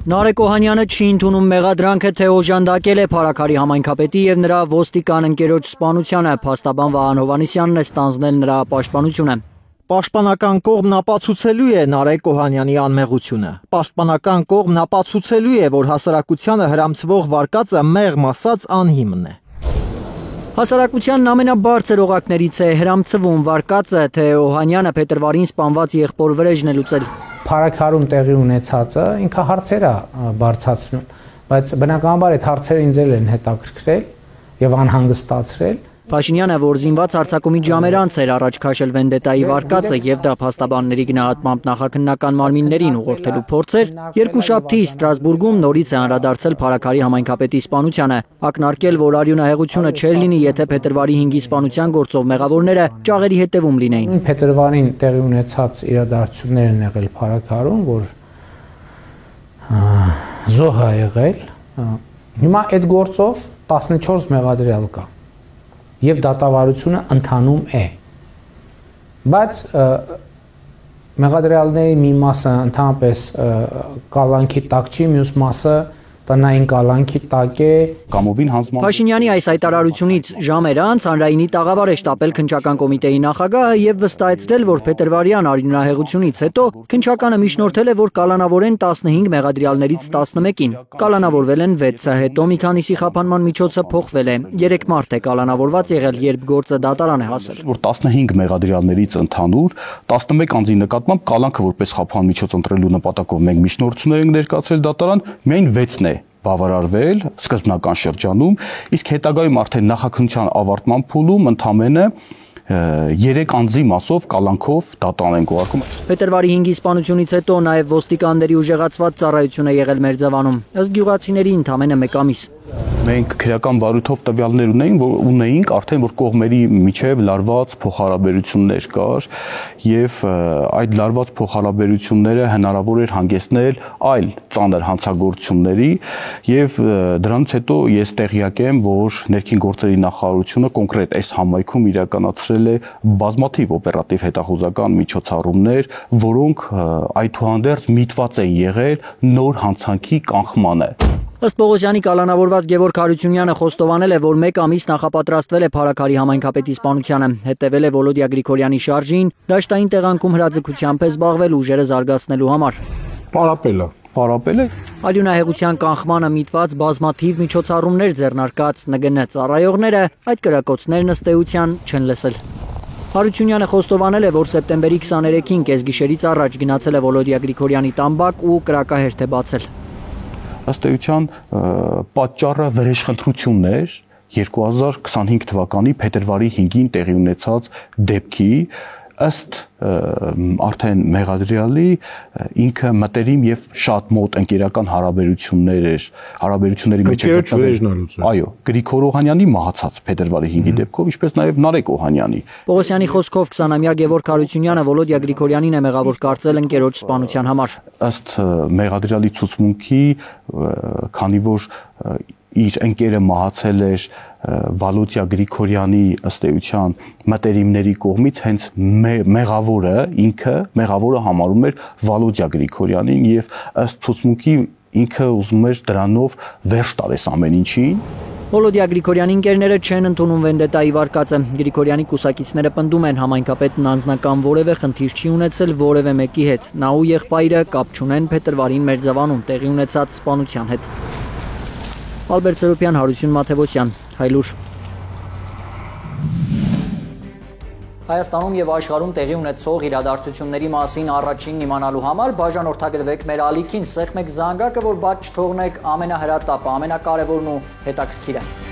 Նարեկ Օհանյանը չի ընդունում մեղադրանքը, թե օժանդակել է Փարաքարի համայնքապետի եւ նրա ոստիկան ընկերոջ սպանությանը, փաստաբան Վահան Հովհաննիսյանն է ստանձնել նրա պաշտպանությունը։ Պաշտպանական կողմն ապացուցելու է Նարեկ Օհանյանի անմեղությունը։ Պաշտպանական կողմն ապացուցելու է, որ հասարակությանը հրամցվող վարկածը մեղմ ասած անհիմն է։ Հասարակությանն ամենաբարձր օղակներից է հրամցվում վարկածը, թե Օհանյանը փետրվարին սպանված եղբոր Վրեժն է լուծել։ Փարաքարում տեղի ունեցածը ինքը հարցեր է բարձրացնում, բայց բնականաբար այդ հարցերը ինձ են հետաքրքրել եւ անհանգստացրել։ Փաշինյանը, որ զինված հարձակումից ժամեր անց էր առաջ քաշել վենդետայի վարկածը եւ դա փաստաբանների գնահատմամբ նախաքննական մարմիններին ուղղորդելու փորձ էր, երկուշաբթի Ստրասբուրգում նորից է անդրադարձել Փարաքարի համայնքապետի սպանությանը, ակնարկել, որ արյունահեղությունը չէր լինի, եթե փետրվարի 5-ի սպանության գործով մեղավորները ճաղերի հետևում լինեին։ Փետրվարին տեղի ունեցած իրադարձություններ են եղել Փարաքարում, որ զոհ է եղել։ Հիմա այդ գործով 14 մեղադրյալ կա։ Եվ դատավարությունը ընթանում է, բայց մեղադրյալների մի մասը ընդհանրապես կալանքի տակ չի, մյուս մասը տնային կալանքի տակ է։ Կամովին հանձնման Փաշինյանի այս հայտարարությունից ժամեր անց հանրայինի տաղավար է շտապել քննչական կոմիտեի նախագահը եւ վստահեցրել, որ փետրվարյան արյունահեղությունից հետո քննչականը միջնորդել է, որ կալանավորեն 15 մեղադրյալներից 11-ին։ Կալանավորվել են 6-ը, հետո մի քանիսի խափանման միջոցը փոխվել է։ 3 մարդ է կալանավորված եղել, երբ գործը դատարան է հասել։ Որ 15 մեղադրյալներից ընդհանուր 11 անձի նկատմամբ կալանքը որպես խափան միջոց ընտրելու նպատակով մենք միջնորդություններ ենք ներկայացրել դատարան, միայն 6-ն է բավարարվել սկզբնական շրջանում, իսկ հետագայում արդեն նախաքննության ավարտման փուլում ընդամենը 3 անձի մասով կալանքով դատարան են ուղարկում։ Փետրվարի 5-ի սպանությունից հետո նաև ոստիկանների ուժեղացված ծառայություն է եղել Մերձավանում, ըստ գյուղացիների ընդամենը 1 ամիս։ Մենք քրեական վարույթով տվյալներ ունեինք արդեն, որ կողմերի միջև լարված փոխհարաբերություններ կար եւ այդ լարված փոխհարաբերությունները հնարավոր էր հանգեցնել այլ ծանր հանցագործությունների եւ դրանից հետո ես տեղյակ եմ, որ ներքին գործերի նախարարությունը կոնկրետ այս համայնքում իրականացրել է բազմաթիվ օպերատիվ հետախուզական միջոցառումներ, որոնք այդուհանդերձ միտված են եղել նոր հանցանքի կանխմանը։ Ըստ Պողոսյանի կալանավորված Գևորգ Հարությունյանը խոստովանել է, որ 1 ամիս նախապատրաստվել է Փարաքարի համայնքապետի սպանությանը, հետևել է Վոլոդիա Գրիգորյանի շարժին, դաշտային տեղանքում հրաձգությամբ է զբաղվել ուժերը զարգացնելու համար։ Պարապել է։ Արյունահեղության կանխմանը միտված բազմաթիվ միջոցառումներ ձեռնարկած ՆԳՆ ծառայողները այդ կրակոցներն ըստ էության չեն լսել։ Հարությունյանը խոստովանել է, որ սեպտեմբերի 23-ին կեսգիշերից առաջ գնացել է Վոլոդիա Գրիգորյանի տամբակ ու կրակահերթ է բացել։ Ըստ էության պատճառը վրեժխնդրությունն էր 2025 թվականի փետրվարի 5-ին տեղի ունեցած դեպքի ըստ արդեն մեղադրյալի ինքը մտերիմ եւ շատ մոտ ընկերական հարաբերությունների մեջ է գտնվել։ Այո, Գրիգոր Օհանյանի մահացած փետրվարի 5-ի դեպքով, ինչպես նաեւ Նարեկ Օհանյանի։ Պողոսյանի խոսքով 20-ամյա Գևորգ Հարությունյանը Վոլոդիա Գրիգորյանին է մեղավոր կարծել ընկերոջ սպանության համար։ Ըստ մեղադրյալի ցուցմունքի, քանի որ իր ընկերը մահացել էր Վոլոդիա Գրիգորյանի ըստ էության մտերիմների կողմից, հենց մեղավորը համարում էր Վոլոդիա Գրիգորյանին եւ ըստ ցուցմունքի ինքը ուզում էր դրանով վերջ տալես ամեն ինչին։ Վոլոդիա Գրիգորյանի ընկերները չեն ընդունում վենդետայի վարկածը։ Գրիգորյանի կուսակիցները պնդում են համայնքապետն անձնական որևէ խնդիր չի ունեցել որևէ մեկի հետ։ Նա ու եղբայրը կապ չունեն փետրվարին Մերձավանում տեղի ունեցած սպանության հետ։ Ալբերտ Սերոպյան, Հարություն Մաթևոսյան, Հայլուր։ Հայաստանում եւ աշխարհում տեղի ունեցող իրադարձությունների մասին առաջինն իմանալու համար բաժանորդագրվեք մեր ալիքին, սեղմեք զանգակը, որ բաց չթողնեք ամենահրատապը, ամենակարևորն ու հետաքրքիրը։